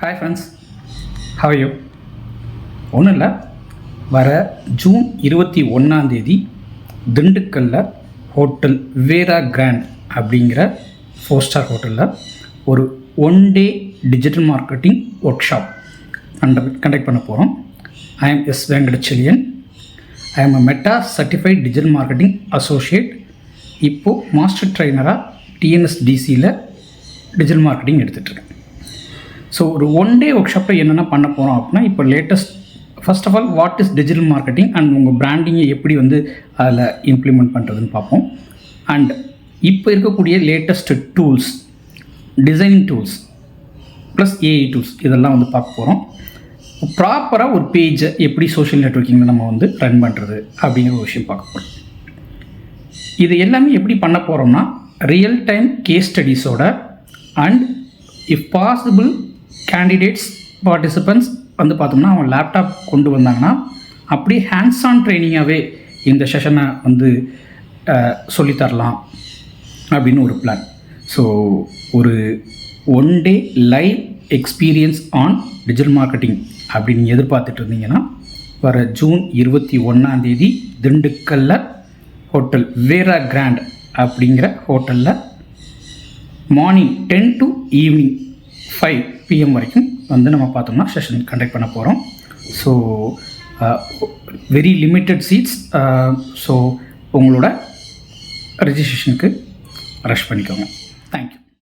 Hi friends, how you? ஒன்றும் இல்லை, வர ஜூன் 21 திண்டுக்கல்லில் ஹோட்டல் வேரா கிராண்ட் அப்படிங்கிற 4 ஸ்டார் ஹோட்டலில் ஒரு 1 day digital marketing workshop conduct பண்ண போகிறோம். I am S Venkatachezhiyan. I am a Meta certified digital marketing associate. இப்போது மாஸ்டர் ட்ரைனராக டிஎன்எஸ்டிசியில் டிஜிட்டல் மார்க்கெட்டிங் எடுத்துகிட்ருக்கேன். ஸோ ஒரு 1 டே ஒர்க் ஷாப்பில் என்னென்ன பண்ண போகிறோம் அப்படின்னா, இப்போ latest first of all what is digital marketing and உங்கள் பிராண்டிங்கை எப்படி அதில் இம்ப்ளிமெண்ட் பண்ணுறதுன்னு பார்ப்போம். அண்ட் இப்போ இருக்கக்கூடிய latest tools, designing tools plus AI tools இதெல்லாம் பார்க்க போகிறோம். ப்ராப்பராக ஒரு பேஜை எப்படி சோஷியல் நெட்வொர்க்கிங்கில் நம்ம ரன் பண்ணுறது அப்படிங்கிற ஒரு விஷயம் பார்க்க போகிறோம். இது எல்லாமே எப்படி பண்ண போகிறோம்னா, ரியல் டைம் கேஸ் ஸ்டடீஸோட and if possible candidates participants பார்த்தோம்னா அவங்க லேப்டாப் கொண்டு வந்தாங்கன்னா அப்படியே ஹேண்ட்ஸ் ஆன் ட்ரைனிங்காகவே இந்த செஷனை சொல்லித்தரலாம் அப்படின்னு ஒரு பிளான். ஸோ ஒரு 1 day live experience on digital marketing அப்படின்னு நீங்கள் எதிர்பார்த்துட்டு இருந்தீங்கன்னா, வர ஜூன் 21 திண்டுக்கல்ல ஹோட்டல் வேரா கிராண்ட் அப்படிங்கிற ஹோட்டலில் மார்னிங் 10 to ஈவினிங் 5 PM வரைக்கும் நம்ம பார்த்தோம்னா செஷன் கண்டக்ட் பண்ண போகிறோம். So very limited seats. So உங்களோட ரெஜிஸ்ட்ரேஷனுக்கு ரஷ் பண்ணிக்கோங்க. தேங்க்யூ.